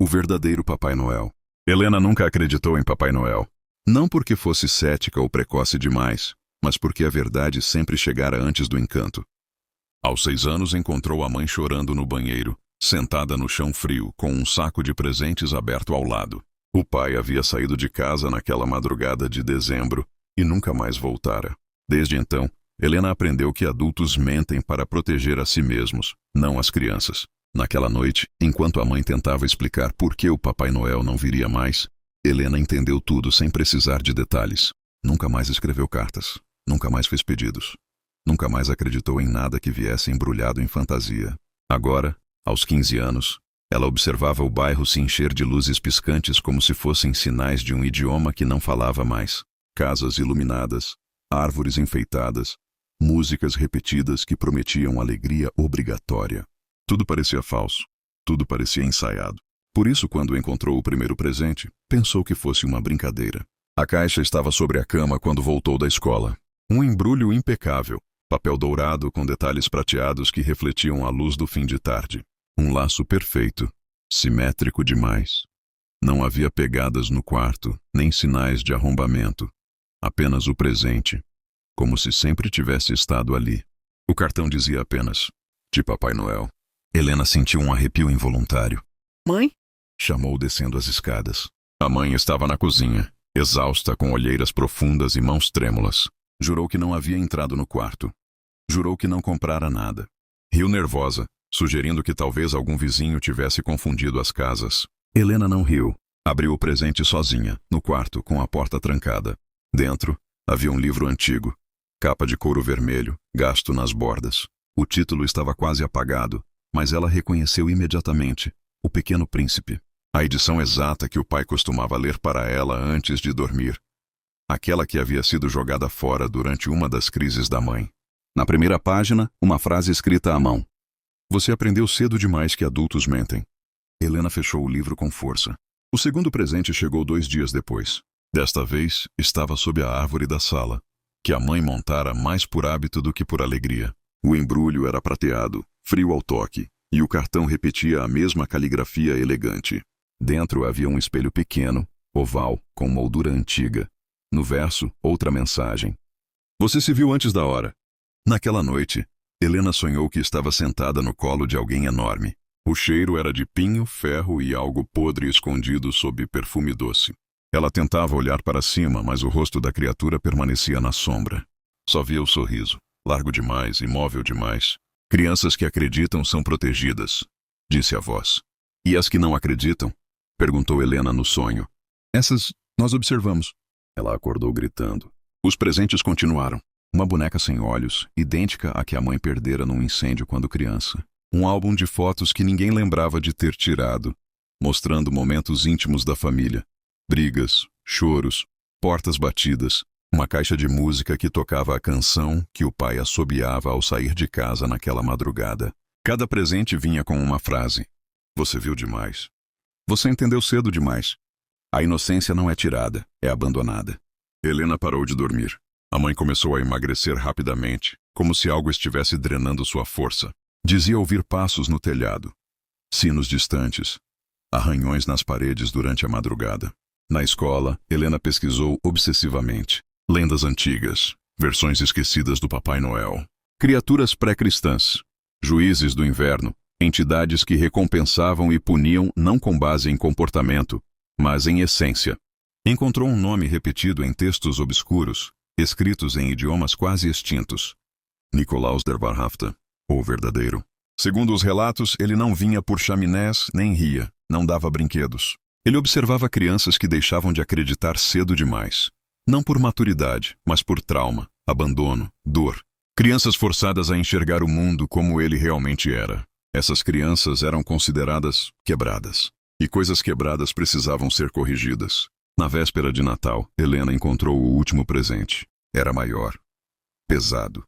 O verdadeiro Papai Noel. Helena nunca acreditou em Papai Noel. Não porque fosse cética ou precoce demais, mas porque a verdade sempre chegara antes do encanto. Aos 6 anos encontrou a mãe chorando no banheiro, sentada no chão frio, com um saco de presentes aberto ao lado. O pai havia saído de casa naquela madrugada de dezembro e nunca mais voltara. Desde então, Helena aprendeu que adultos mentem para proteger a si mesmos, não as crianças. Naquela noite, enquanto a mãe tentava explicar por que o Papai Noel não viria mais, Helena entendeu tudo sem precisar de detalhes. Nunca mais escreveu cartas, nunca mais fez pedidos, nunca mais acreditou em nada que viesse embrulhado em fantasia. Agora, aos 15 anos, ela observava o bairro se encher de luzes piscantes como se fossem sinais de um idioma que não falava mais. Casas iluminadas, árvores enfeitadas, músicas repetidas que prometiam alegria obrigatória. Tudo parecia falso, tudo parecia ensaiado. Por isso, quando encontrou o primeiro presente, pensou que fosse uma brincadeira. A caixa estava sobre a cama quando voltou da escola. Um embrulho impecável, papel dourado com detalhes prateados que refletiam a luz do fim de tarde. Um laço perfeito, simétrico demais. Não havia pegadas no quarto, nem sinais de arrombamento. Apenas o presente, como se sempre tivesse estado ali. O cartão dizia apenas, de Papai Noel. Helena sentiu um arrepio involuntário. Mãe? Chamou descendo as escadas. A mãe estava na cozinha, exausta, com olheiras profundas e mãos trêmulas. Jurou que não havia entrado no quarto. Jurou que não comprara nada. Riu nervosa, sugerindo que talvez algum vizinho tivesse confundido as casas. Helena não riu. Abriu o presente sozinha, no quarto, com a porta trancada. Dentro, havia um livro antigo, capa de couro vermelho, gasto nas bordas. O título estava quase apagado, mas ela reconheceu imediatamente O Pequeno Príncipe. A edição exata que o pai costumava ler para ela antes de dormir. Aquela que havia sido jogada fora durante uma das crises da mãe. Na primeira página, uma frase escrita à mão. Você aprendeu cedo demais que adultos mentem. Helena fechou o livro com força. O segundo presente chegou 2 dias depois. Desta vez, estava sob a árvore da sala, que a mãe montara mais por hábito do que por alegria. O embrulho era prateado, frio ao toque, e o cartão repetia a mesma caligrafia elegante. Dentro havia um espelho pequeno, oval, com moldura antiga. No verso, outra mensagem. Você se viu antes da hora. Naquela noite, Helena sonhou que estava sentada no colo de alguém enorme. O cheiro era de pinho, ferro e algo podre escondido sob perfume doce. Ela tentava olhar para cima, mas o rosto da criatura permanecia na sombra. Só via o sorriso, largo demais, imóvel demais. Crianças que acreditam são protegidas, disse a voz. E as que não acreditam? Perguntou Helena no sonho. Essas nós observamos. Ela acordou gritando. Os presentes continuaram. Uma boneca sem olhos, idêntica à que a mãe perdera num incêndio quando criança. Um álbum de fotos que ninguém lembrava de ter tirado, mostrando momentos íntimos da família. Brigas, choros, portas batidas. Uma caixa de música que tocava a canção que o pai assobiava ao sair de casa naquela madrugada. Cada presente vinha com uma frase. Você viu demais. Você entendeu cedo demais. A inocência não é tirada, é abandonada. Helena parou de dormir. A mãe começou a emagrecer rapidamente, como se algo estivesse drenando sua força. Dizia ouvir passos no telhado, sinos distantes, arranhões nas paredes durante a madrugada. Na escola, Helena pesquisou obsessivamente. Lendas antigas, versões esquecidas do Papai Noel, criaturas pré-cristãs, juízes do inverno, entidades que recompensavam e puniam não com base em comportamento, mas em essência. Encontrou um nome repetido em textos obscuros, escritos em idiomas quase extintos. Nicolaus der Wahrhafte, o verdadeiro. Segundo os relatos, ele não vinha por chaminés nem ria, não dava brinquedos. Ele observava crianças que deixavam de acreditar cedo demais. Não por maturidade, mas por trauma, abandono, dor. Crianças forçadas a enxergar o mundo como ele realmente era. Essas crianças eram consideradas quebradas. E coisas quebradas precisavam ser corrigidas. Na véspera de Natal, Helena encontrou o último presente. Era maior. Pesado.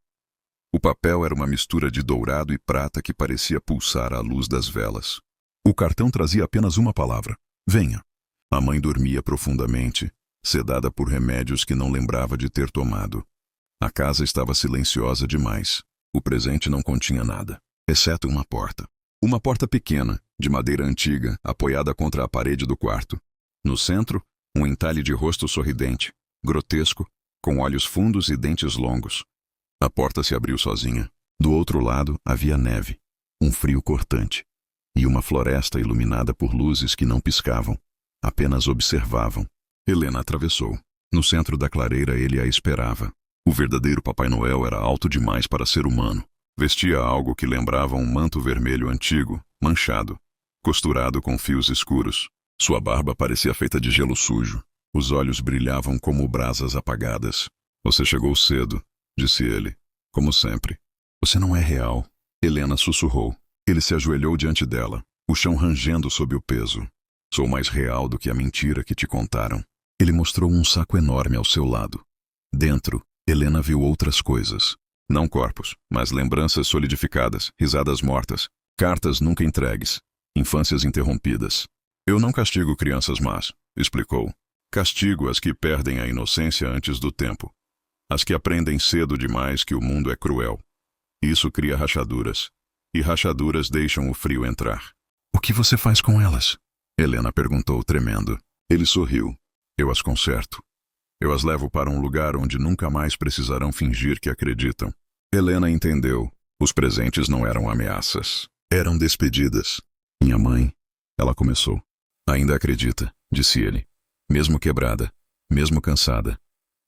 O papel era uma mistura de dourado e prata que parecia pulsar à luz das velas. O cartão trazia apenas uma palavra. Venha. A mãe dormia profundamente, sedada por remédios que não lembrava de ter tomado. A casa estava silenciosa demais. O presente não continha nada, exceto uma porta. Uma porta pequena, de madeira antiga, apoiada contra a parede do quarto. No centro, um entalhe de rosto sorridente, grotesco, com olhos fundos e dentes longos. A porta se abriu sozinha. Do outro lado havia neve, um frio cortante, e uma floresta iluminada por luzes que não piscavam, apenas observavam. Helena atravessou. No centro da clareira ele a esperava. O verdadeiro Papai Noel era alto demais para ser humano. Vestia algo que lembrava um manto vermelho antigo, manchado, costurado com fios escuros. Sua barba parecia feita de gelo sujo. Os olhos brilhavam como brasas apagadas. Você chegou cedo, disse ele, como sempre. Você não é real. Helena sussurrou. Ele se ajoelhou diante dela, o chão rangendo sob o peso. Sou mais real do que a mentira que te contaram. Ele mostrou um saco enorme ao seu lado. Dentro, Helena viu outras coisas. Não corpos, mas lembranças solidificadas, risadas mortas, cartas nunca entregues, infâncias interrompidas. Eu não castigo crianças más, explicou. Castigo as que perdem a inocência antes do tempo. As que aprendem cedo demais que o mundo é cruel. Isso cria rachaduras. E rachaduras deixam o frio entrar. O que você faz com elas? Helena perguntou, tremendo. Ele sorriu. Eu as conserto. Eu as levo para um lugar onde nunca mais precisarão fingir que acreditam. Helena entendeu. Os presentes não eram ameaças. Eram despedidas. Minha mãe, ela começou. Ainda acredita, disse ele. Mesmo quebrada, mesmo cansada.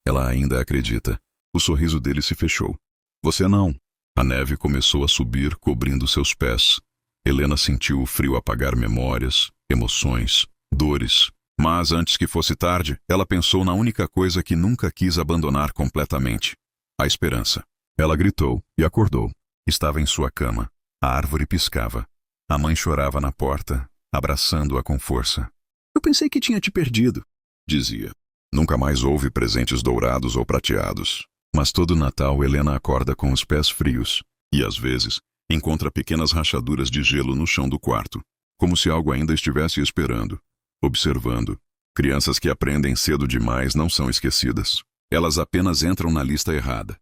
Ela ainda acredita. O sorriso dele se fechou. Você não. A neve começou a subir, cobrindo seus pés. Helena sentiu o frio apagar memórias, emoções, dores. Mas antes que fosse tarde, ela pensou na única coisa que nunca quis abandonar completamente: a esperança. Ela gritou e acordou. Estava em sua cama. A árvore piscava. A mãe chorava na porta, abraçando-a com força. Eu pensei que tinha te perdido, dizia. Nunca mais houve presentes dourados ou prateados. Mas todo Natal Helena acorda com os pés frios. E às vezes, encontra pequenas rachaduras de gelo no chão do quarto, como se algo ainda estivesse esperando. Observando. Crianças que aprendem cedo demais não são esquecidas. Elas apenas entram na lista errada.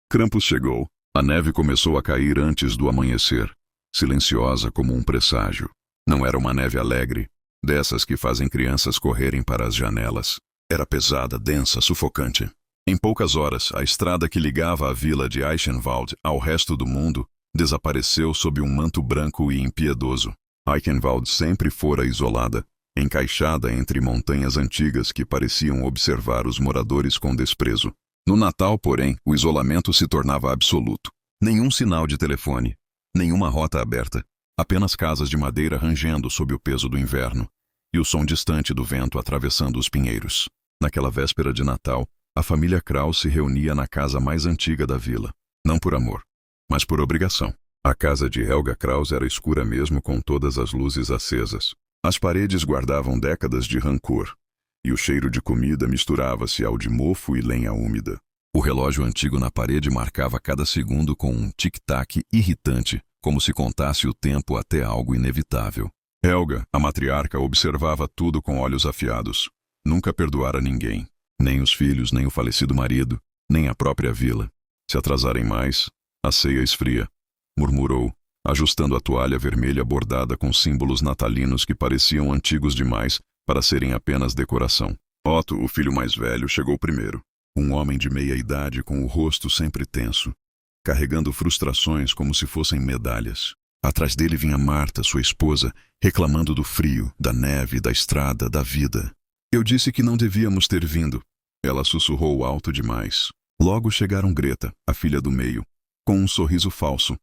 Krampus chegou. A neve começou a cair antes do amanhecer, silenciosa como um presságio. Não era uma neve alegre, dessas que fazem crianças correrem para as janelas. Era pesada, densa, sufocante. Em poucas horas, a estrada que ligava a vila de Eichenwald ao resto do mundo desapareceu sob um manto branco e impiedoso. Eichenwald sempre fora isolada, encaixada entre montanhas antigas que pareciam observar os moradores com desprezo. No Natal, porém, o isolamento se tornava absoluto. Nenhum sinal de telefone, nenhuma rota aberta, apenas casas de madeira rangendo sob o peso do inverno, e o som distante do vento atravessando os pinheiros. Naquela véspera de Natal, a família Kraus se reunia na casa mais antiga da vila, não por amor, mas por obrigação. A casa de Helga Kraus era escura mesmo com todas as luzes acesas. As paredes guardavam décadas de rancor, e o cheiro de comida misturava-se ao de mofo e lenha úmida. O relógio antigo na parede marcava cada segundo com um tic-tac irritante, como se contasse o tempo até algo inevitável. Helga, a matriarca, observava tudo com olhos afiados. Nunca perdoara ninguém, nem os filhos, nem o falecido marido, nem a própria vila. Se atrasarem mais, a ceia esfria, murmurou, ajustando a toalha vermelha bordada com símbolos natalinos que pareciam antigos demais para serem apenas decoração. Otto, o filho mais velho, chegou primeiro. Um homem de meia idade com o rosto sempre tenso, carregando frustrações como se fossem medalhas. Atrás dele vinha Marta, sua esposa, reclamando do frio, da neve, da estrada, da vida. Eu disse que não devíamos ter vindo. Ela sussurrou alto demais. Logo chegaram Greta, a filha do meio, com um sorriso falso.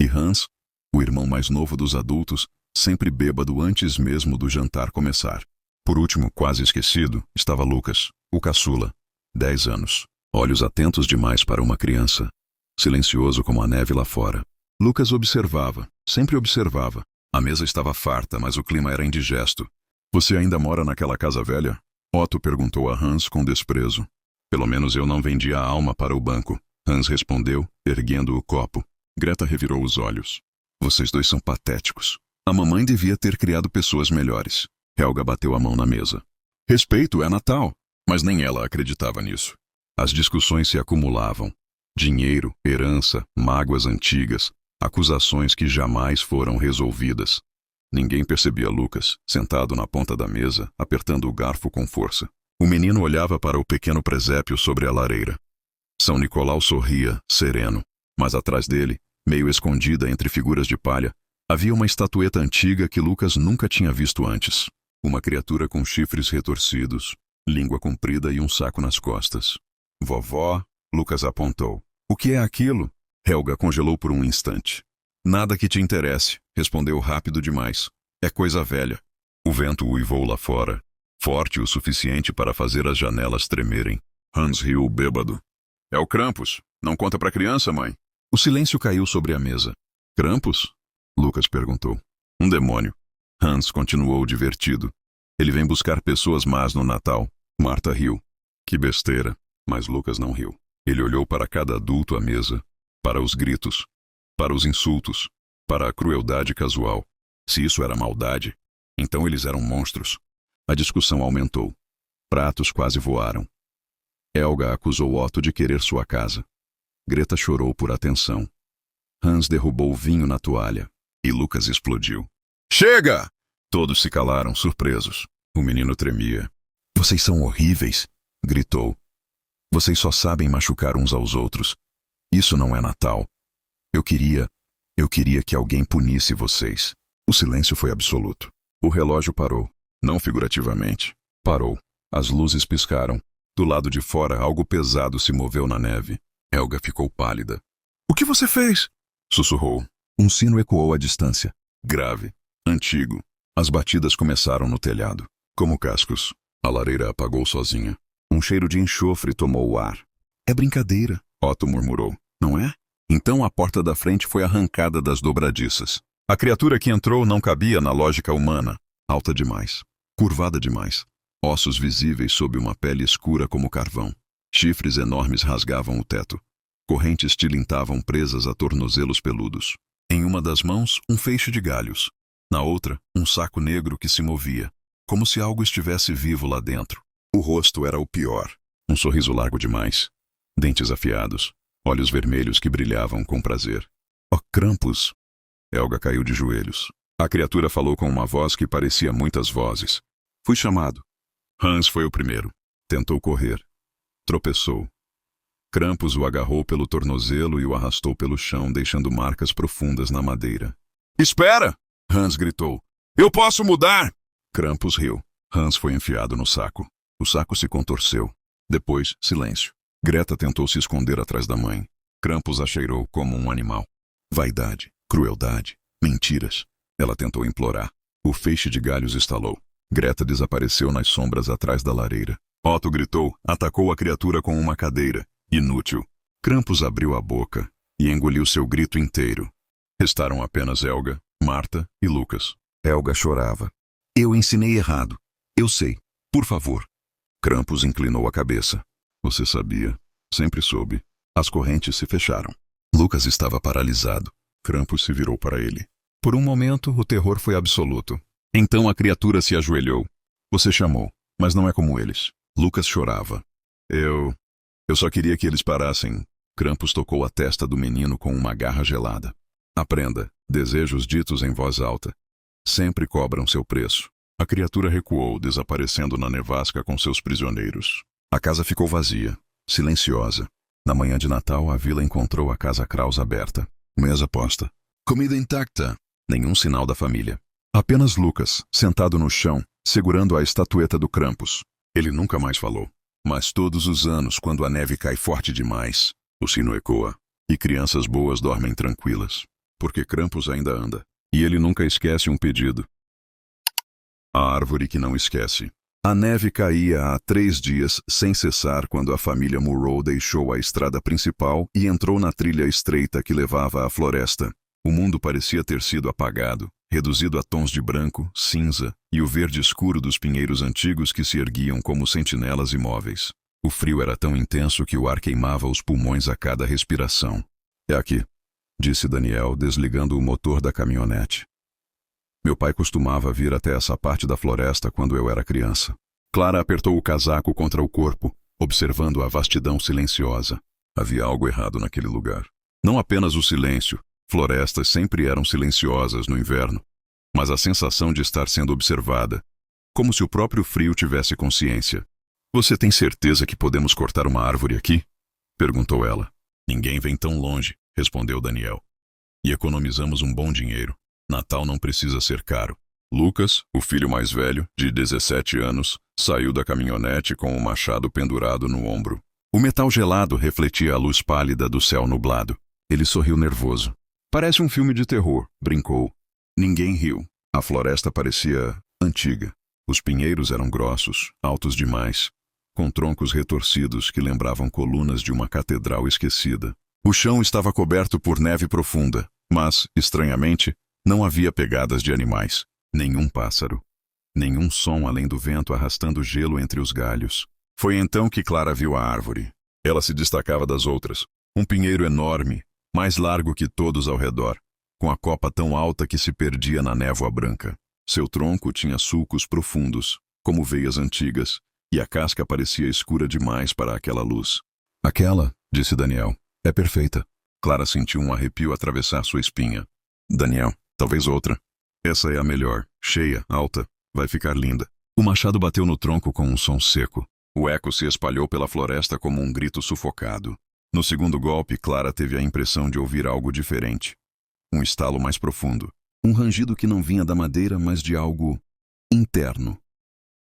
E Hans, o irmão mais novo dos adultos, sempre bêbado antes mesmo do jantar começar. Por último, quase esquecido, estava Lucas, o caçula, 10 anos. Olhos atentos demais para uma criança. Silencioso como a neve lá fora. Lucas observava, sempre observava. A mesa estava farta, mas o clima era indigesto. Você ainda mora naquela casa velha? Otto perguntou a Hans com desprezo. Pelo menos eu não vendi a alma para o banco. Hans respondeu, erguendo o copo. Greta revirou os olhos. Vocês dois são patéticos. A mamãe devia ter criado pessoas melhores. Helga bateu a mão na mesa. Respeito, é Natal. Mas nem ela acreditava nisso. As discussões se acumulavam. Dinheiro, herança, mágoas antigas, Acusações que jamais foram resolvidas. Ninguém percebia Lucas, sentado na ponta da mesa, apertando o garfo com força. O menino olhava para o pequeno presépio sobre a lareira. São Nicolau sorria, sereno, mas atrás dele, meio escondida entre figuras de palha, havia uma estatueta antiga que Lucas nunca tinha visto antes. Uma criatura com chifres retorcidos, língua comprida e um saco nas costas. Vovó, Lucas apontou. O que é aquilo? Helga congelou por um instante. Nada que te interesse, respondeu rápido demais. É coisa velha. O vento uivou lá fora, forte o suficiente para fazer as janelas tremerem. Hans riu bêbado. É o Krampus. Não conta pra criança, mãe. O silêncio caiu sobre a mesa. Krampus? Lucas perguntou. Um demônio. Hans continuou divertido. Ele vem buscar pessoas más no Natal. Marta riu. Que besteira. Mas Lucas não riu. Ele olhou para cada adulto à mesa, para os gritos, para os insultos, para a crueldade casual. Se isso era maldade, então eles eram monstros. A discussão aumentou. Pratos quase voaram. Helga acusou Otto de querer sua casa. Greta chorou por atenção. Hans derrubou o vinho na toalha. E Lucas explodiu. Chega! Todos se calaram, surpresos. O menino tremia. Vocês são horríveis, gritou. Vocês só sabem machucar uns aos outros. Isso não é Natal. Eu queria que alguém punisse vocês. O silêncio foi absoluto. O relógio parou. Não figurativamente. Parou. As luzes piscaram. Do lado de fora, algo pesado se moveu na neve. Helga ficou pálida. O que você fez? Sussurrou. Um sino ecoou à distância. Grave. Antigo. As batidas começaram no telhado. Como cascos. A lareira apagou sozinha. Um cheiro de enxofre tomou o ar. É brincadeira, Otto murmurou. Não é? Então a porta da frente foi arrancada das dobradiças. A criatura que entrou não cabia na lógica humana. Alta demais. Curvada demais. Ossos visíveis sob uma pele escura como carvão. Chifres enormes rasgavam o teto. Correntes tilintavam presas a tornozelos peludos. Em uma das mãos, um feixe de galhos. Na outra, um saco negro que se movia, como se algo estivesse vivo lá dentro. O rosto era o pior. Um sorriso largo demais. Dentes afiados. Olhos vermelhos que brilhavam com prazer. Oh, Krampus! Helga caiu de joelhos. A criatura falou com uma voz que parecia muitas vozes. Fui chamado. Hans foi o primeiro. Tentou correr. Tropeçou. Krampus o agarrou pelo tornozelo e o arrastou pelo chão, deixando marcas profundas na madeira. Espera! Hans gritou. Eu posso mudar! Krampus riu. Hans foi enfiado no saco. O saco se contorceu. Depois, silêncio. Greta tentou se esconder atrás da mãe. Krampus a cheirou como um animal. Vaidade, crueldade, mentiras. Ela tentou implorar. O feixe de galhos estalou. Greta desapareceu nas sombras atrás da lareira. Otto gritou, atacou a criatura com uma cadeira. Inútil. Krampus abriu a boca e engoliu seu grito inteiro. Restaram apenas Helga, Marta e Lucas. Helga chorava. Eu ensinei errado. Eu sei. Por favor. Krampus inclinou a cabeça. Você sabia. Sempre soube. As correntes se fecharam. Lucas estava paralisado. Krampus se virou para ele. Por um momento, o terror foi absoluto. Então a criatura se ajoelhou. Você chamou, mas não é como eles. Lucas chorava. Eu só queria que eles parassem. Krampus tocou a testa do menino com uma garra gelada. Aprenda, desejos ditos em voz alta sempre cobram seu preço. A criatura recuou, desaparecendo na nevasca com seus prisioneiros. A casa ficou vazia, silenciosa. Na manhã de Natal, a vila encontrou a casa Kraus aberta. Mesa posta. Comida intacta. Nenhum sinal da família. Apenas Lucas, sentado no chão, segurando a estatueta do Krampus. Ele nunca mais falou. Mas todos os anos, quando a neve cai forte demais, o sino ecoa. E crianças boas dormem tranquilas. Porque Krampus ainda anda. E ele nunca esquece um pedido. A árvore que não esquece. A neve caía há 3 dias sem cessar quando a família Murrow deixou a estrada principal e entrou na trilha estreita que levava à floresta. O mundo parecia ter sido apagado, reduzido a tons de branco, cinza e o verde escuro dos pinheiros antigos que se erguiam como sentinelas imóveis. O frio era tão intenso que o ar queimava os pulmões a cada respiração. É aqui, disse Daniel, desligando o motor da caminhonete. Meu pai costumava vir até essa parte da floresta quando eu era criança. Clara apertou o casaco contra o corpo, observando a vastidão silenciosa. Havia algo errado naquele lugar. Não apenas o silêncio, Florestas sempre eram silenciosas no inverno, mas a sensação de estar sendo observada, como se o próprio frio tivesse consciência. Você tem certeza que podemos cortar uma árvore aqui? Perguntou ela. Ninguém vem tão longe, respondeu Daniel. E economizamos um bom dinheiro. Natal não precisa ser caro. Lucas, o filho mais velho, de 17 anos, saiu da caminhonete com o machado pendurado no ombro. O metal gelado refletia a luz pálida do céu nublado. Ele sorriu nervoso. Parece um filme de terror, brincou. Ninguém riu. A floresta parecia antiga. Os pinheiros eram grossos, altos demais, com troncos retorcidos que lembravam colunas de uma catedral esquecida. O chão estava coberto por neve profunda, mas, estranhamente, não havia pegadas de animais. Nenhum pássaro. Nenhum som além do vento arrastando gelo entre os galhos. Foi então que Clara viu a árvore. Ela se destacava das outras. Um pinheiro enorme, mais largo que todos ao redor, com a copa tão alta que se perdia na névoa branca. Seu tronco tinha sulcos profundos, como veias antigas, e a casca parecia escura demais para aquela luz. Aquela, disse Daniel, é perfeita. Clara sentiu um arrepio atravessar sua espinha. Daniel, talvez outra. Essa é a melhor, cheia, alta, vai ficar linda. O machado bateu no tronco com um som seco. O eco se espalhou pela floresta como um grito sufocado. No segundo golpe, Clara teve a impressão de ouvir algo diferente. Um estalo mais profundo. Um rangido que não vinha da madeira, mas de algo interno,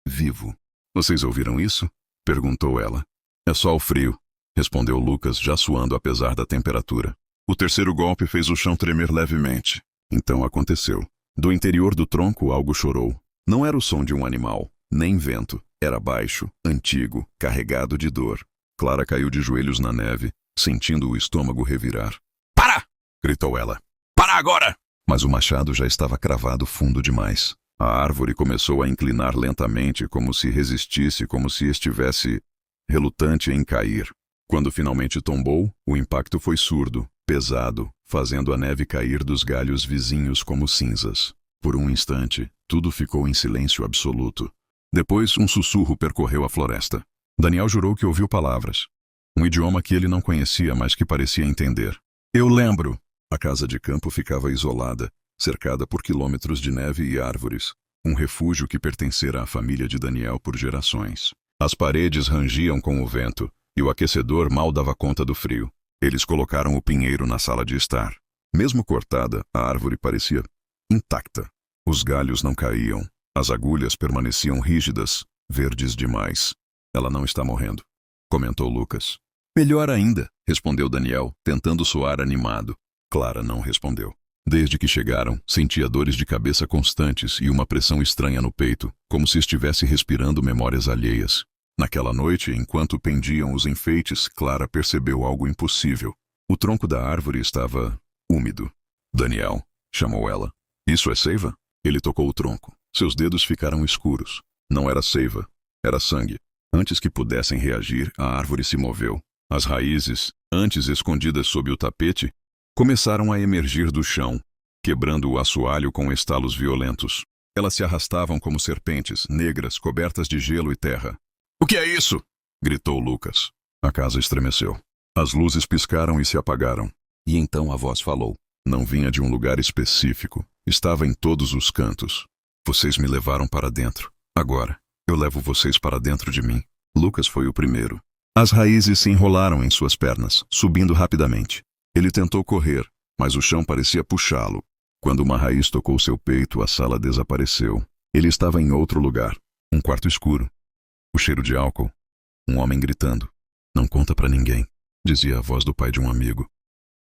vivo. Vocês ouviram isso? Perguntou ela. É só o frio, respondeu Lucas, já suando apesar da temperatura. O terceiro golpe fez o chão tremer levemente. Então aconteceu. Do interior do tronco algo chorou. Não era o som de um animal, nem vento. Era baixo, antigo, carregado de dor. Clara caiu de joelhos na neve, sentindo o estômago revirar. Para! Gritou ela. Para agora! Mas o machado já estava cravado fundo demais. A árvore começou a inclinar lentamente, como se resistisse, como se estivesse relutante em cair. Quando finalmente tombou, o impacto foi surdo, pesado, fazendo a neve cair dos galhos vizinhos como cinzas. Por um instante, tudo ficou em silêncio absoluto. Depois, um sussurro percorreu a floresta. Daniel jurou que ouviu palavras. Um idioma que ele não conhecia, mas que parecia entender. Eu lembro! A casa de campo ficava isolada, cercada por quilômetros de neve e árvores. Um refúgio que pertencera à família de Daniel por gerações. As paredes rangiam com o vento, e o aquecedor mal dava conta do frio. Eles colocaram o pinheiro na sala de estar. Mesmo cortada, a árvore parecia intacta. Os galhos não caíam. As agulhas permaneciam rígidas, verdes demais. Ela não está morrendo, comentou Lucas. Melhor ainda, respondeu Daniel, tentando soar animado. Clara não respondeu. Desde que chegaram, sentia dores de cabeça constantes e uma pressão estranha no peito, como se estivesse respirando memórias alheias. Naquela noite, enquanto pendiam os enfeites, Clara percebeu algo impossível. O tronco da árvore estava úmido. Daniel, chamou ela. Isso é seiva? Ele tocou o tronco. Seus dedos ficaram escuros. Não era seiva, era sangue. Antes que pudessem reagir, a árvore se moveu. As raízes, antes escondidas sob o tapete, começaram a emergir do chão, quebrando o assoalho com estalos violentos. Elas se arrastavam como serpentes, negras, cobertas de gelo e terra. — O que é isso? — gritou Lucas. A casa estremeceu. As luzes piscaram e se apagaram. E então a voz falou. Não vinha de um lugar específico. Estava em todos os cantos. Vocês me levaram para dentro. Agora, eu levo vocês para dentro de mim. Lucas foi o primeiro. As raízes se enrolaram em suas pernas, subindo rapidamente. Ele tentou correr, mas o chão parecia puxá-lo. Quando uma raiz tocou seu peito, a sala desapareceu. Ele estava em outro lugar. Um quarto escuro. O cheiro de álcool. Um homem gritando. Não conta pra ninguém, dizia a voz do pai de um amigo.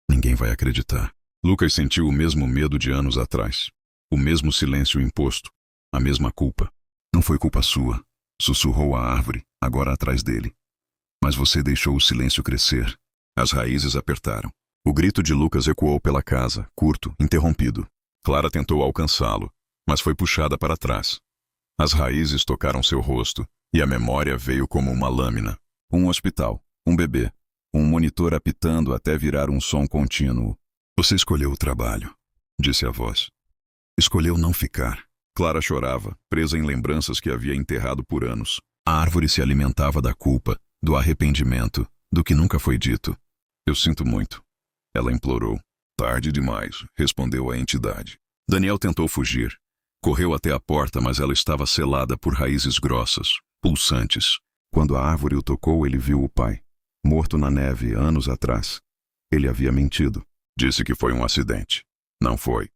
Ninguém vai acreditar. Lucas sentiu o mesmo medo de anos atrás. O mesmo silêncio imposto. A mesma culpa. Não foi culpa sua, sussurrou a árvore, agora atrás dele. Mas você deixou o silêncio crescer. As raízes apertaram. O grito de Lucas ecoou pela casa, curto, interrompido. Clara tentou alcançá-lo, mas foi puxada para trás. As raízes tocaram seu rosto, e a memória veio como uma lâmina. Um hospital, um bebê, um monitor apitando até virar um som contínuo. Você escolheu o trabalho, disse a voz. Escolheu não ficar. Clara chorava, presa em lembranças que havia enterrado por anos. A árvore se alimentava da culpa, do arrependimento, do que nunca foi dito. Eu sinto muito. Ela implorou. Tarde demais, respondeu a entidade. Daniel tentou fugir. Correu até a porta, mas ela estava selada por raízes grossas, pulsantes. Quando a árvore o tocou, ele viu o pai, morto na neve anos atrás. Ele havia mentido. Disse que foi um acidente. Não foi.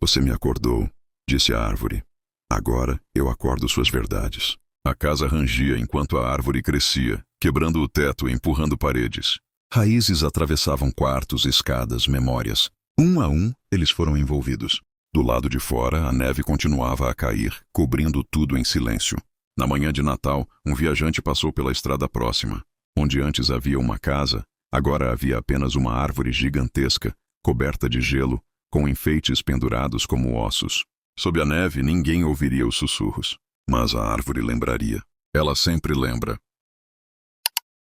Você me acordou, disse a árvore. Agora eu acordo suas verdades. A casa rangia enquanto a árvore crescia, quebrando o teto e empurrando paredes. Raízes atravessavam quartos, escadas, memórias. Um a um, eles foram envolvidos. Do lado de fora, a neve continuava a cair, cobrindo tudo em silêncio. Na manhã de Natal, um viajante passou pela estrada próxima. Onde antes havia uma casa, agora havia apenas uma árvore gigantesca, coberta de gelo, com enfeites pendurados como ossos. Sob a neve, ninguém ouviria os sussurros. Mas a árvore lembraria. Ela sempre lembra.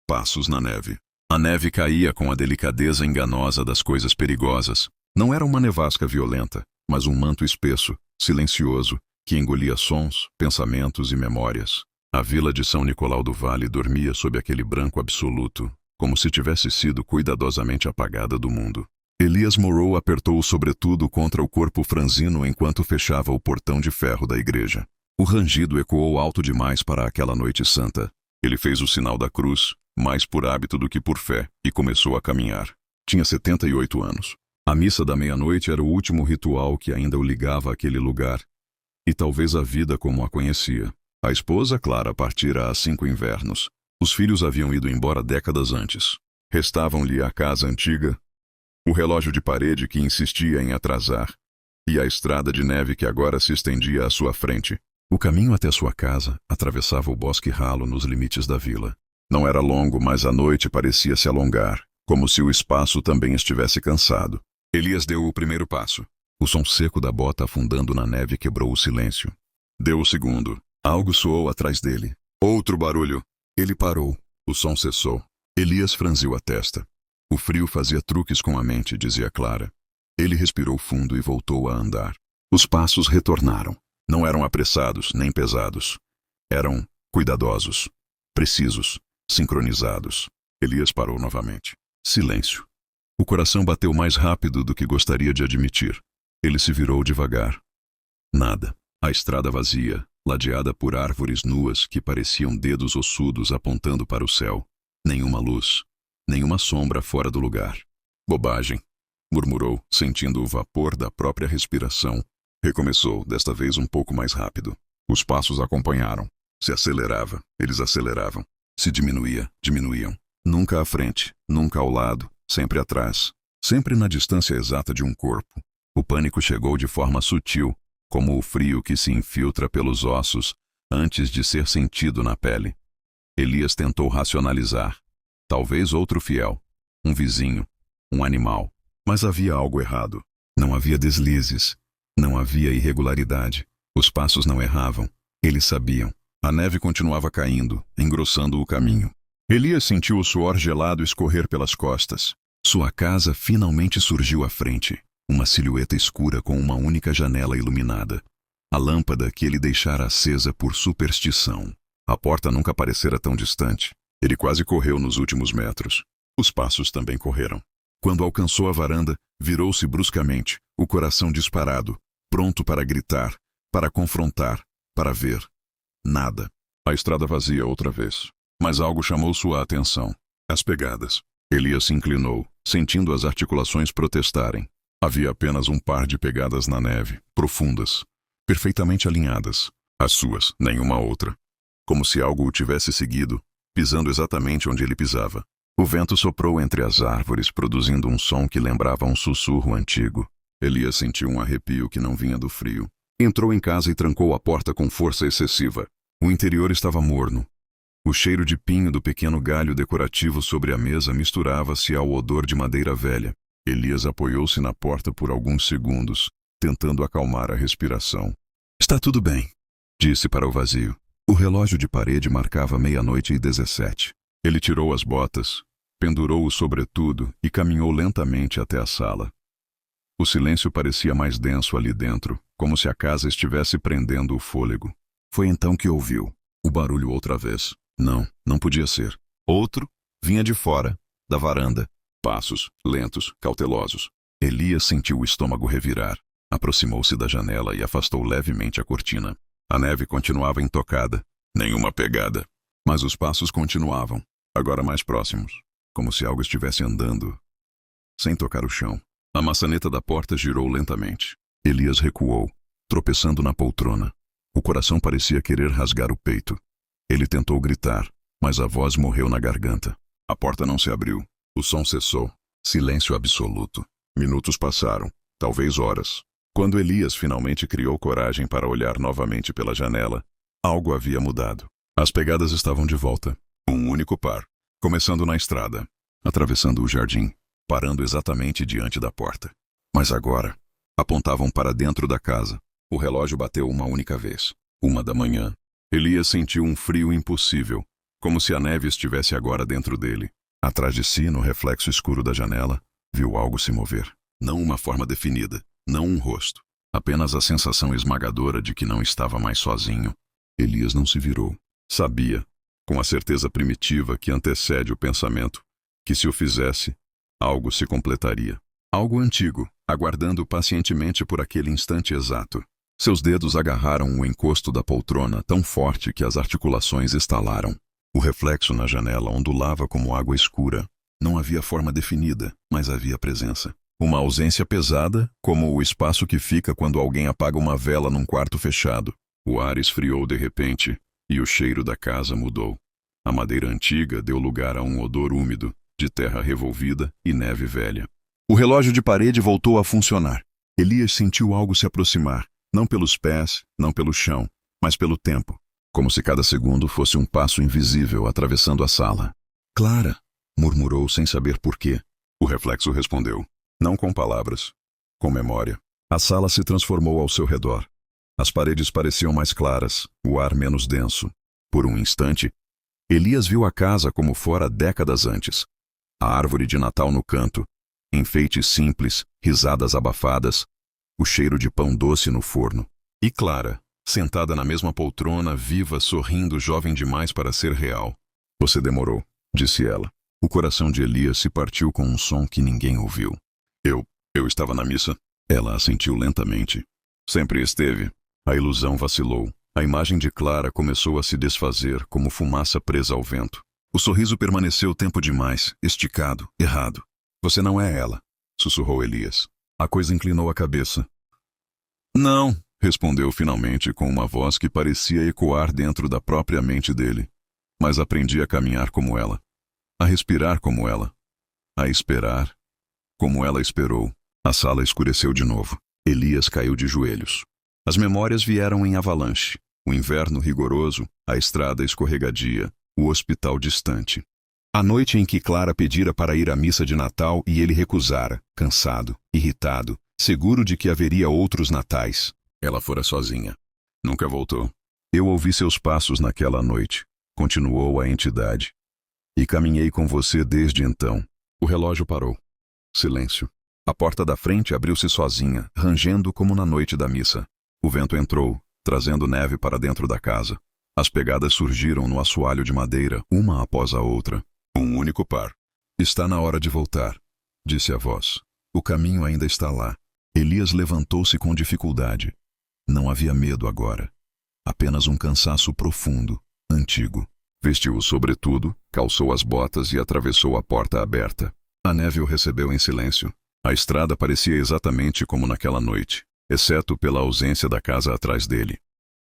Passos na neve. A neve caía com a delicadeza enganosa das coisas perigosas. Não era uma nevasca violenta, mas um manto espesso, silencioso, que engolia sons, pensamentos e memórias. A vila de São Nicolau do Vale dormia sob aquele branco absoluto, como se tivesse sido cuidadosamente apagada do mundo. Elias Morrow apertou o sobretudo contra o corpo franzino enquanto fechava o portão de ferro da igreja. O rangido ecoou alto demais para aquela noite santa. Ele fez o sinal da cruz, mais por hábito do que por fé, e começou a caminhar. Tinha 78 anos. A missa da meia-noite era o último ritual que ainda o ligava àquele lugar, e talvez a vida como a conhecia. A esposa, Clara, partira há 5 invernos. Os filhos haviam ido embora décadas antes. Restavam-lhe a casa antiga, o relógio de parede que insistia em atrasar, e a estrada de neve que agora se estendia à sua frente. O caminho até sua casa atravessava o bosque ralo nos limites da vila. Não era longo, mas a noite parecia se alongar, como se o espaço também estivesse cansado. Elias deu o primeiro passo. O som seco da bota afundando na neve quebrou o silêncio. Deu o segundo. Algo soou atrás dele. Outro barulho. Ele parou. O som cessou. Elias franziu a testa. O frio fazia truques com a mente, dizia Clara. Ele respirou fundo e voltou a andar. Os passos retornaram. Não eram apressados, nem pesados. Eram cuidadosos, precisos, sincronizados. Elias parou novamente. Silêncio. O coração bateu mais rápido do que gostaria de admitir. Ele se virou devagar. Nada. A estrada vazia, ladeada por árvores nuas que pareciam dedos ossudos apontando para o céu. Nenhuma luz, nenhuma sombra fora do lugar. Bobagem, murmurou, sentindo o vapor da própria respiração. Recomeçou, desta vez um pouco mais rápido. Os passos acompanharam. Se acelerava, eles aceleravam. Se diminuía, diminuíam. Nunca à frente, nunca ao lado, sempre atrás. Sempre na distância exata de um corpo. O pânico chegou de forma sutil, como o frio que se infiltra pelos ossos antes de ser sentido na pele. Elias tentou racionalizar. Talvez outro fiel, um vizinho, um animal. Mas havia algo errado. Não havia deslizes. Não havia irregularidade. Os passos não erravam. Eles sabiam. A neve continuava caindo, engrossando o caminho. Elias sentiu o suor gelado escorrer pelas costas. Sua casa finalmente surgiu à frente. Uma silhueta escura com uma única janela iluminada. A lâmpada que ele deixara acesa por superstição. A porta nunca parecera tão distante. Ele quase correu nos últimos metros. Os passos também correram. Quando alcançou a varanda, virou-se bruscamente, o coração disparado, pronto para gritar, para confrontar, para ver. Nada. A estrada vazia outra vez. Mas algo chamou sua atenção. As pegadas. Elias se inclinou, sentindo as articulações protestarem. Havia apenas um par de pegadas na neve, profundas, perfeitamente alinhadas. As suas, nenhuma outra. Como se algo o tivesse seguido, pisando exatamente onde ele pisava. O vento soprou entre as árvores, produzindo um som que lembrava um sussurro antigo. Elias sentiu um arrepio que não vinha do frio. Entrou em casa e trancou a porta com força excessiva. O interior estava morno. O cheiro de pinho do pequeno galho decorativo sobre a mesa misturava-se ao odor de madeira velha. Elias apoiou-se na porta por alguns segundos, tentando acalmar a respiração. Está tudo bem, disse para o vazio. O relógio de parede marcava 00:17. Ele tirou as botas, pendurou o sobretudo e caminhou lentamente até a sala. O silêncio parecia mais denso ali dentro, como se a casa estivesse prendendo o fôlego. Foi então que ouviu o barulho outra vez. Não, não podia ser. Outro vinha de fora, da varanda. Passos, lentos, cautelosos. Elias sentiu o estômago revirar. Aproximou-se da janela e afastou levemente a cortina. A neve continuava intocada. Nenhuma pegada. Mas os passos continuavam, agora mais próximos, como se algo estivesse andando, sem tocar o chão. A maçaneta da porta girou lentamente. Elias recuou, tropeçando na poltrona. O coração parecia querer rasgar o peito. Ele tentou gritar, mas a voz morreu na garganta. A porta não se abriu. O som cessou. Silêncio absoluto. Minutos passaram, talvez horas. Quando Elias finalmente criou coragem para olhar novamente pela janela, algo havia mudado. As pegadas estavam de volta. Um único par. Começando na estrada, atravessando o jardim, parando exatamente diante da porta. Mas agora, apontavam para dentro da casa. O relógio bateu uma única vez. 1 da manhã. Elias sentiu um frio impossível, como se a neve estivesse agora dentro dele. Atrás de si, no reflexo escuro da janela, viu algo se mover. Não uma forma definida, não um rosto. Apenas a sensação esmagadora de que não estava mais sozinho. Elias não se virou. Sabia, com a certeza primitiva que antecede o pensamento, que se o fizesse, algo se completaria. Algo antigo, aguardando pacientemente por aquele instante exato. Seus dedos agarraram o encosto da poltrona tão forte que as articulações estalaram. O reflexo na janela ondulava como água escura. Não havia forma definida, mas havia presença. Uma ausência pesada, como o espaço que fica quando alguém apaga uma vela num quarto fechado. O ar esfriou de repente, e o cheiro da casa mudou. A madeira antiga deu lugar a um odor úmido, de terra revolvida e neve velha. O relógio de parede voltou a funcionar. Elias sentiu algo se aproximar, não pelos pés, não pelo chão, mas pelo tempo, como se cada segundo fosse um passo invisível atravessando a sala. Clara, murmurou sem saber por quê. O reflexo respondeu, não com palavras, com memória. A sala se transformou ao seu redor. As paredes pareciam mais claras, o ar menos denso. Por um instante, Elias viu a casa como fora décadas antes. A árvore de Natal no canto, enfeites simples, risadas abafadas, o cheiro de pão doce no forno. E Clara, sentada na mesma poltrona, viva, sorrindo, jovem demais para ser real. Você demorou, disse ela. O coração de Elias se partiu com um som que ninguém ouviu. Eu estava na missa. Ela assentiu lentamente. Sempre esteve. A ilusão vacilou. A imagem de Clara começou a se desfazer como fumaça presa ao vento. O sorriso permaneceu tempo demais, esticado, errado. Você não é ela, sussurrou Elias. A coisa inclinou a cabeça. Não, respondeu finalmente com uma voz que parecia ecoar dentro da própria mente dele. Mas aprendi a caminhar como ela, a respirar como ela, a esperar como ela esperou. A sala escureceu de novo. Elias caiu de joelhos. As memórias vieram em avalanche. O inverno rigoroso, a estrada escorregadia, o hospital distante. A noite em que Clara pedira para ir à missa de Natal e ele recusara, cansado, irritado, seguro de que haveria outros natais. Ela fora sozinha. Nunca voltou. Eu ouvi seus passos naquela noite, continuou a entidade. E caminhei com você desde então. O relógio parou. Silêncio. A porta da frente abriu-se sozinha, rangendo como na noite da missa. O vento entrou, trazendo neve para dentro da casa. As pegadas surgiram no assoalho de madeira, uma após a outra. Um único par. Está na hora de voltar, disse a voz. O caminho ainda está lá. Elias levantou-se com dificuldade. Não havia medo agora. Apenas um cansaço profundo, antigo. Vestiu o sobretudo, calçou as botas e atravessou a porta aberta. A neve o recebeu em silêncio. A estrada parecia exatamente como naquela noite, exceto pela ausência da casa atrás dele.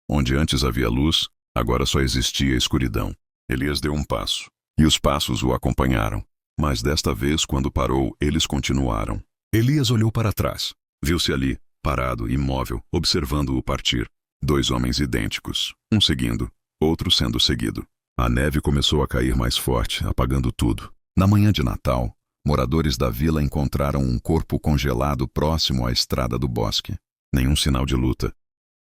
Onde antes havia luz, agora só existia escuridão. Elias deu um passo, e os passos o acompanharam. Mas desta vez, quando parou, eles continuaram. Elias olhou para trás. Viu-se ali, parado, imóvel, observando-o partir. 2 homens idênticos, um seguindo, outro sendo seguido. A neve começou a cair mais forte, apagando tudo. Na manhã de Natal, moradores da vila encontraram um corpo congelado próximo à estrada do bosque. Nenhum sinal de luta,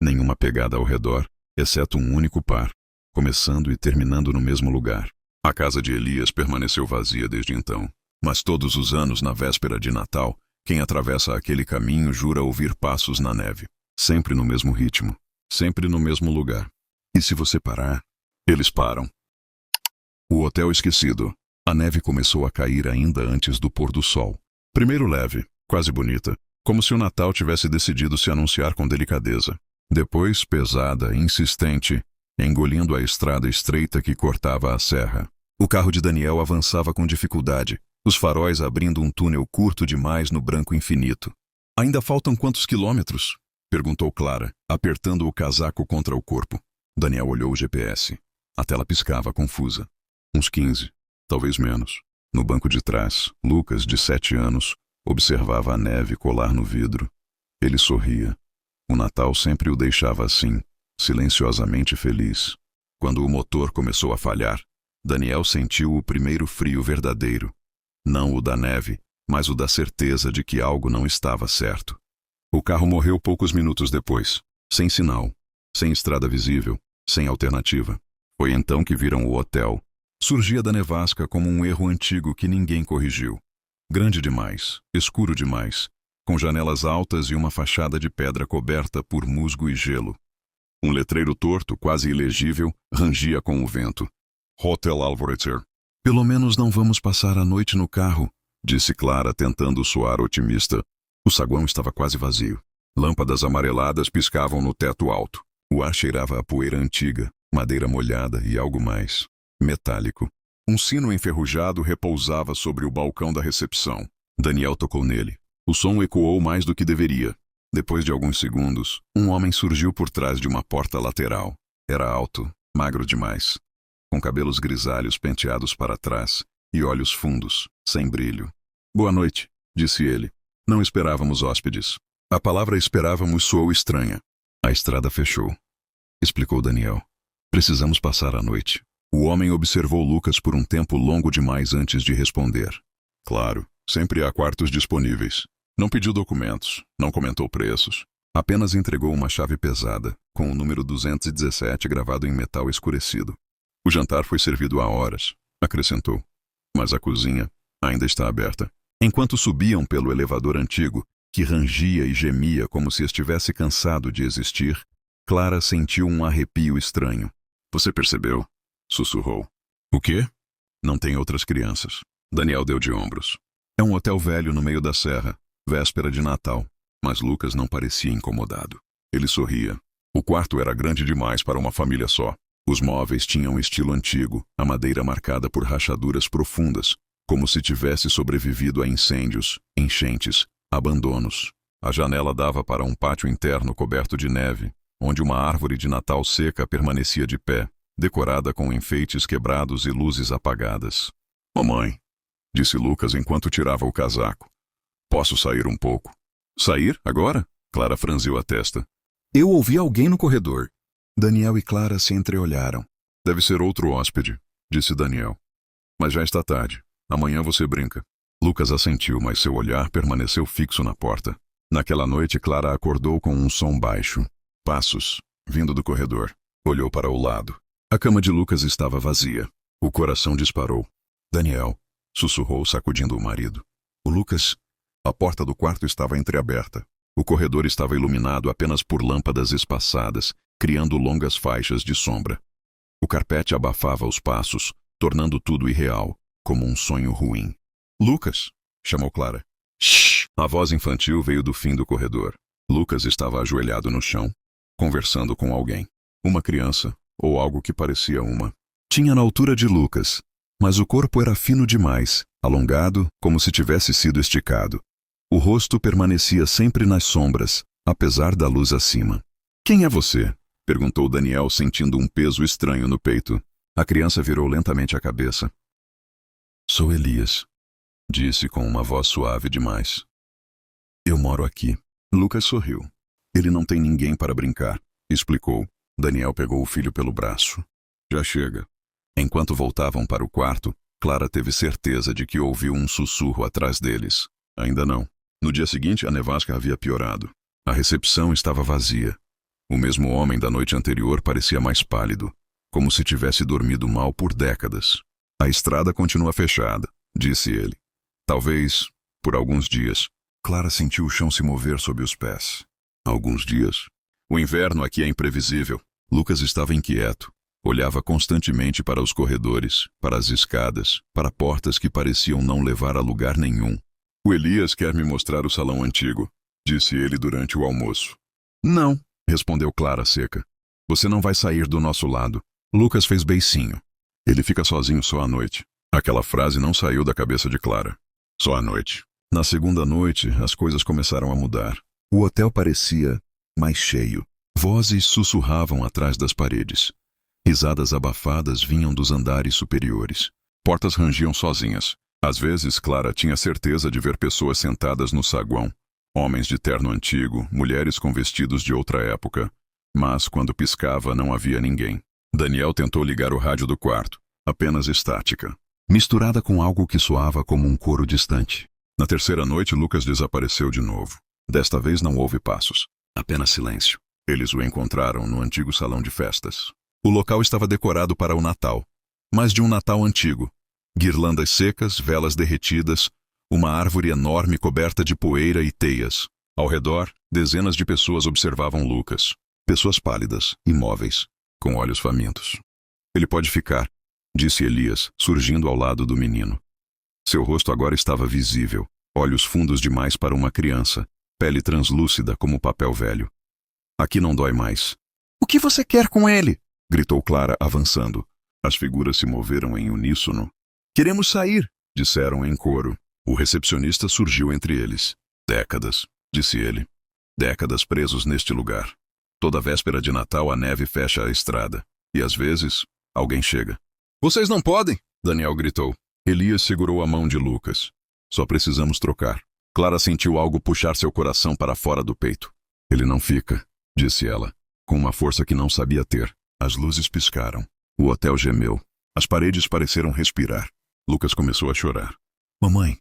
nenhuma pegada ao redor, exceto um único par, começando e terminando no mesmo lugar. A casa de Elias permaneceu vazia desde então. Mas todos os anos, na véspera de Natal, quem atravessa aquele caminho jura ouvir passos na neve. Sempre no mesmo ritmo, sempre no mesmo lugar. E se você parar, eles param. O hotel esquecido. A neve começou a cair ainda antes do pôr do sol. Primeiro leve, quase bonita, como se o Natal tivesse decidido se anunciar com delicadeza. Depois, pesada, insistente, engolindo a estrada estreita que cortava a serra. O carro de Daniel avançava com dificuldade, os faróis abrindo um túnel curto demais no branco infinito. Ainda faltam quantos quilômetros? Perguntou Clara, apertando o casaco contra o corpo. Daniel olhou o GPS. A tela piscava, confusa. Uns 15, talvez menos. No banco de trás, Lucas, de 7 anos, observava a neve colar no vidro. Ele sorria. O Natal sempre o deixava assim, silenciosamente feliz. Quando o motor começou a falhar, Daniel sentiu o primeiro frio verdadeiro. Não o da neve, mas o da certeza de que algo não estava certo. O carro morreu poucos minutos depois, sem sinal, sem estrada visível, sem alternativa. Foi então que viram o hotel. Surgia da nevasca como um erro antigo que ninguém corrigiu. Grande demais, escuro demais, com janelas altas e uma fachada de pedra coberta por musgo e gelo. Um letreiro torto, quase ilegível, rangia com o vento. Hotel Alvorecer. Pelo menos não vamos passar a noite no carro, disse Clara, tentando soar otimista. O saguão estava quase vazio. Lâmpadas amareladas piscavam no teto alto. O ar cheirava a poeira antiga, madeira molhada e algo mais. Metálico. Um sino enferrujado repousava sobre o balcão da recepção. Daniel tocou nele. O som ecoou mais do que deveria. Depois de alguns segundos, um homem surgiu por trás de uma porta lateral. Era alto, magro demais, com cabelos grisalhos penteados para trás e olhos fundos, sem brilho. Boa noite, disse ele. Não esperávamos hóspedes. A palavra esperávamos soou estranha. A estrada fechou, explicou Daniel. Precisamos passar a noite. O homem observou Lucas por um tempo longo demais antes de responder. Claro, sempre há quartos disponíveis. Não pediu documentos, não comentou preços. Apenas entregou uma chave pesada, com o número 217 gravado em metal escurecido. O jantar foi servido há horas, acrescentou. Mas a cozinha ainda está aberta. Enquanto subiam pelo elevador antigo, que rangia e gemia como se estivesse cansado de existir, Clara sentiu um arrepio estranho. Você percebeu? Sussurrou. O quê? Não tem outras crianças. Daniel deu de ombros. É um hotel velho no meio da serra, véspera de Natal. Mas Lucas não parecia incomodado. Ele sorria. O quarto era grande demais para uma família só. Os móveis tinham estilo antigo, a madeira marcada por rachaduras profundas, como se tivesse sobrevivido a incêndios, enchentes, abandonos. A janela dava para um pátio interno coberto de neve, onde uma árvore de Natal seca permanecia de pé, decorada com enfeites quebrados e luzes apagadas. Mamãe, disse Lucas enquanto tirava o casaco. Posso sair um pouco? Sair? Agora? Clara franziu a testa. Eu ouvi alguém no corredor. Daniel e Clara se entreolharam. Deve ser outro hóspede, disse Daniel. Mas já está tarde. Amanhã você brinca. Lucas assentiu, mas seu olhar permaneceu fixo na porta. Naquela noite, Clara acordou com um som baixo. Passos, vindo do corredor. Olhou para o lado. A cama de Lucas estava vazia. O coração disparou. Daniel, sussurrou, sacudindo o marido. O Lucas... A porta do quarto estava entreaberta. O corredor estava iluminado apenas por lâmpadas espaçadas, criando longas faixas de sombra. O carpete abafava os passos, tornando tudo irreal, como um sonho ruim. Lucas! Chamou Clara. Shhh! A voz infantil veio do fim do corredor. Lucas estava ajoelhado no chão, conversando com alguém. Uma criança, ou algo que parecia uma. Tinha na altura de Lucas, mas o corpo era fino demais, alongado, como se tivesse sido esticado. O rosto permanecia sempre nas sombras, apesar da luz acima. Quem é você? Perguntou Daniel, sentindo um peso estranho no peito. A criança virou lentamente a cabeça. Sou Elias, disse com uma voz suave demais. Eu moro aqui. Lucas sorriu. Ele não tem ninguém para brincar, explicou. Daniel pegou o filho pelo braço. Já chega. Enquanto voltavam para o quarto, Clara teve certeza de que ouviu um sussurro atrás deles. Ainda não. No dia seguinte, a nevasca havia piorado. A recepção estava vazia. O mesmo homem da noite anterior parecia mais pálido, como se tivesse dormido mal por décadas. A estrada continua fechada, disse ele. Talvez por alguns dias. Clara sentiu o chão se mover sob os pés. Alguns dias. O inverno aqui é imprevisível. Lucas estava inquieto. Olhava constantemente para os corredores, para as escadas, para portas que pareciam não levar a lugar nenhum. O Elias quer me mostrar o salão antigo, disse ele durante o almoço. Não, respondeu Clara seca. Você não vai sair do nosso lado. Lucas fez beicinho. Ele fica sozinho só à noite. Aquela frase não saiu da cabeça de Clara. Só à noite. Na segunda noite, as coisas começaram a mudar. O hotel parecia mais cheio. Vozes sussurravam atrás das paredes. Risadas abafadas vinham dos andares superiores. Portas rangiam sozinhas. Às vezes, Clara tinha certeza de ver pessoas sentadas no saguão. Homens de terno antigo, mulheres com vestidos de outra época. Mas, quando piscava, não havia ninguém. Daniel tentou ligar o rádio do quarto. Apenas estática, misturada com algo que soava como um coro distante. Na terceira noite, Lucas desapareceu de novo. Desta vez não houve passos. Apenas silêncio. Eles o encontraram no antigo salão de festas. O local estava decorado para o Natal. Mas de um Natal antigo. Guirlandas secas, velas derretidas, uma árvore enorme coberta de poeira e teias. Ao redor, dezenas de pessoas observavam Lucas. Pessoas pálidas, imóveis, com olhos famintos. Ele pode ficar, disse Elias, surgindo ao lado do menino. Seu rosto agora estava visível, olhos fundos demais para uma criança, pele translúcida como papel velho. Aqui não dói mais. O que você quer com ele? Gritou Clara, avançando. As figuras se moveram em uníssono. Queremos sair, disseram em coro. O recepcionista surgiu entre eles. Décadas, disse ele. Décadas presos neste lugar. Toda véspera de Natal a neve fecha a estrada. E às vezes, alguém chega. Vocês não podem, Daniel gritou. Elias segurou a mão de Lucas. Só precisamos trocar. Clara sentiu algo puxar seu coração para fora do peito. Ele não fica, disse ela, com uma força que não sabia ter. As luzes piscaram. O hotel gemeu. As paredes pareceram respirar. Lucas começou a chorar. Mamãe,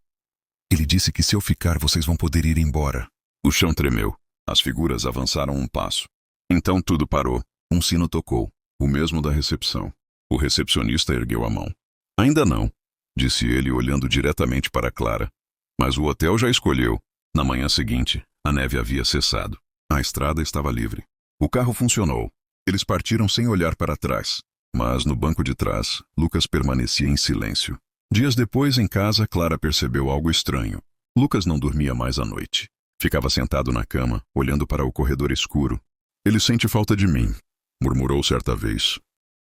ele disse que se eu ficar vocês vão poder ir embora. O chão tremeu. As figuras avançaram um passo. Então tudo parou. Um sino tocou. O mesmo da recepção. O recepcionista ergueu a mão. Ainda não, disse ele olhando diretamente para Clara. Mas o hotel já escolheu. Na manhã seguinte, a neve havia cessado. A estrada estava livre. O carro funcionou. Eles partiram sem olhar para trás. Mas no banco de trás, Lucas permanecia em silêncio. Dias depois, em casa, Clara percebeu algo estranho. Lucas não dormia mais à noite. Ficava sentado na cama, olhando para o corredor escuro. Ele sente falta de mim, murmurou certa vez.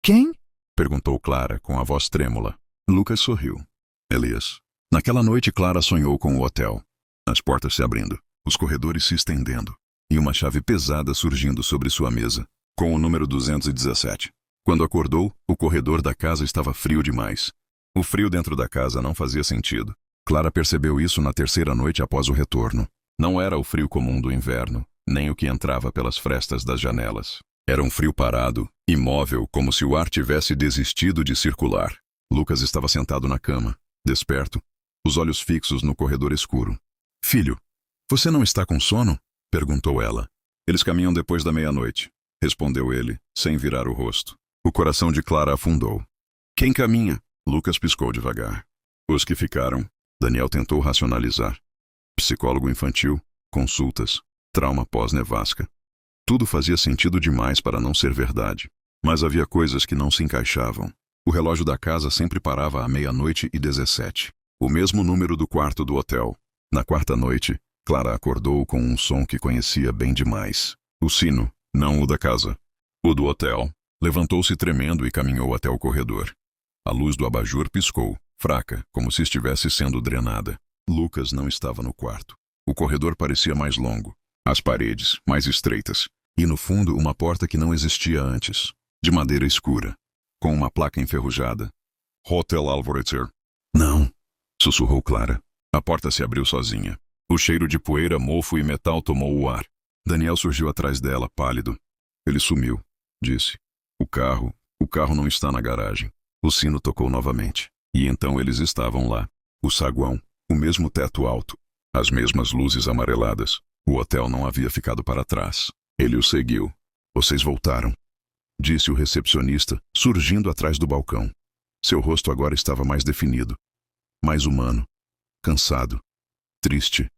Quem? Perguntou Clara, com a voz trêmula. Lucas sorriu. Elias. Naquela noite, Clara sonhou com o hotel. As portas se abrindo, os corredores se estendendo, e uma chave pesada surgindo sobre sua mesa, com o número 217. Quando acordou, o corredor da casa estava frio demais. O frio dentro da casa não fazia sentido. Clara percebeu isso na terceira noite após o retorno. Não era o frio comum do inverno, nem o que entrava pelas frestas das janelas. Era um frio parado, imóvel, como se o ar tivesse desistido de circular. Lucas estava sentado na cama, desperto, os olhos fixos no corredor escuro. Filho, você não está com sono? Perguntou ela. Eles caminham depois da meia-noite, respondeu ele, sem virar o rosto. O coração de Clara afundou. Quem caminha? Lucas piscou devagar. Os que ficaram. Daniel tentou racionalizar. Psicólogo infantil, consultas, trauma pós-nevasca. Tudo fazia sentido demais para não ser verdade. Mas havia coisas que não se encaixavam. O relógio da casa sempre parava à 00:17. O mesmo número do quarto do hotel. Na quarta noite, Clara acordou com um som que conhecia bem demais. O sino, não o da casa. O do hotel. Levantou-se tremendo e caminhou até o corredor. A luz do abajur piscou, fraca, como se estivesse sendo drenada. Lucas não estava no quarto. O corredor parecia mais longo, as paredes mais estreitas, e no fundo uma porta que não existia antes, de madeira escura, com uma placa enferrujada. Hotel Alvorecer. Não, sussurrou Clara. A porta se abriu sozinha. O cheiro de poeira, mofo e metal tomou o ar. Daniel surgiu atrás dela, pálido. Ele sumiu, disse. O carro não está na garagem. O sino tocou novamente. E então eles estavam lá. O saguão, o mesmo teto alto, as mesmas luzes amareladas. O hotel não havia ficado para trás. Ele o seguiu. Vocês voltaram, disse o recepcionista, surgindo atrás do balcão. Seu rosto agora estava mais definido, mais humano, cansado, triste.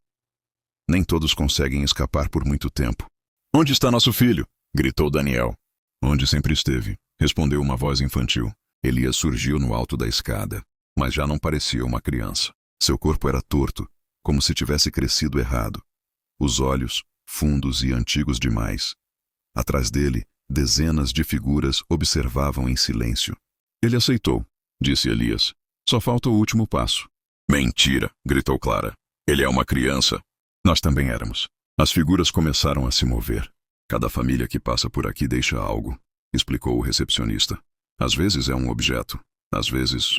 Nem todos conseguem escapar por muito tempo. Onde está nosso filho? Gritou Daniel. Onde sempre esteve, respondeu uma voz infantil. Elias surgiu no alto da escada, mas já não parecia uma criança. Seu corpo era torto, como se tivesse crescido errado. Os olhos, fundos e antigos demais. Atrás dele, dezenas de figuras observavam em silêncio. Ele aceitou, disse Elias. Só falta o último passo. Mentira, gritou Clara. Ele é uma criança. Nós também éramos. As figuras começaram a se mover. Cada família que passa por aqui deixa algo, explicou o recepcionista. Às vezes é um objeto, às vezes,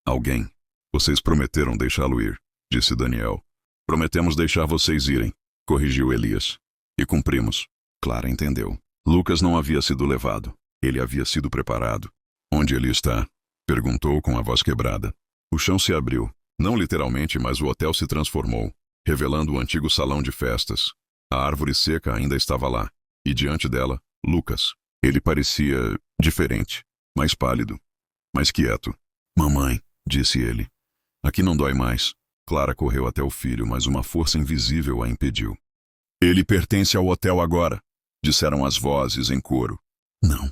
alguém. Vocês prometeram deixá-lo ir, disse Daniel. Prometemos deixar vocês irem, corrigiu Elias. E cumprimos. Clara entendeu. Lucas não havia sido levado. Ele havia sido preparado. Onde ele está? Perguntou com a voz quebrada. O chão se abriu. Não literalmente, mas o hotel se transformou, revelando o antigo salão de festas. A árvore seca ainda estava lá. E diante dela, Lucas. Ele parecia diferente, mais pálido, mais quieto. Mamãe, disse ele. Aqui não dói mais. Clara correu até o filho, mas uma força invisível a impediu. Ele pertence ao hotel agora, disseram as vozes em coro. Não,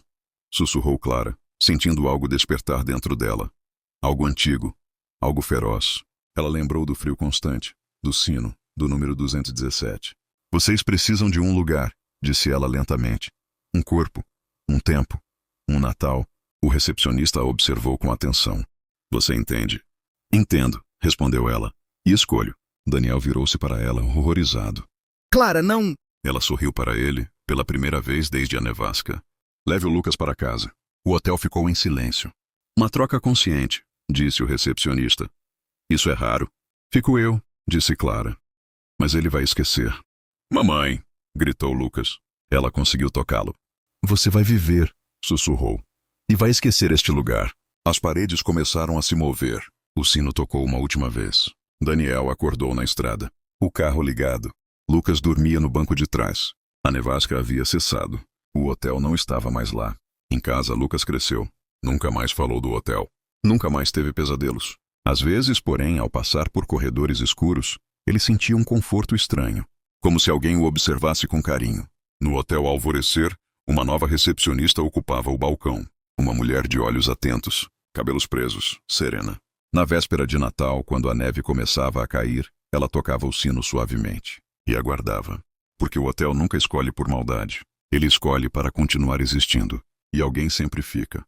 sussurrou Clara, sentindo algo despertar dentro dela. Algo antigo, algo feroz. Ela lembrou do frio constante, do sino, do número 217. Vocês precisam de um lugar, disse ela lentamente. Um corpo, um tempo, um Natal. O recepcionista a observou com atenção. Você entende? Entendo, respondeu ela. E escolho. Daniel virou-se para ela, horrorizado. Clara, não! Ela sorriu para ele, pela primeira vez desde a nevasca. Leve o Lucas para casa. O hotel ficou em silêncio. Uma troca consciente, disse o recepcionista. Isso é raro. Fico eu, disse Clara. Mas ele vai esquecer. Mamãe, gritou Lucas. Ela conseguiu tocá-lo. Você vai viver, sussurrou. E vai esquecer este lugar. As paredes começaram a se mover. O sino tocou uma última vez. Daniel acordou na estrada. O carro ligado. Lucas dormia no banco de trás. A nevasca havia cessado. O hotel não estava mais lá. Em casa, Lucas cresceu. Nunca mais falou do hotel. Nunca mais teve pesadelos. Às vezes, porém, ao passar por corredores escuros, ele sentia um conforto estranho, como se alguém o observasse com carinho. No hotel ao alvorecer, uma nova recepcionista ocupava o balcão. Uma mulher de olhos atentos, cabelos presos, serena. Na véspera de Natal, quando a neve começava a cair, ela tocava o sino suavemente. E aguardava. Porque o hotel nunca escolhe por maldade. Ele escolhe para continuar existindo. E alguém sempre fica.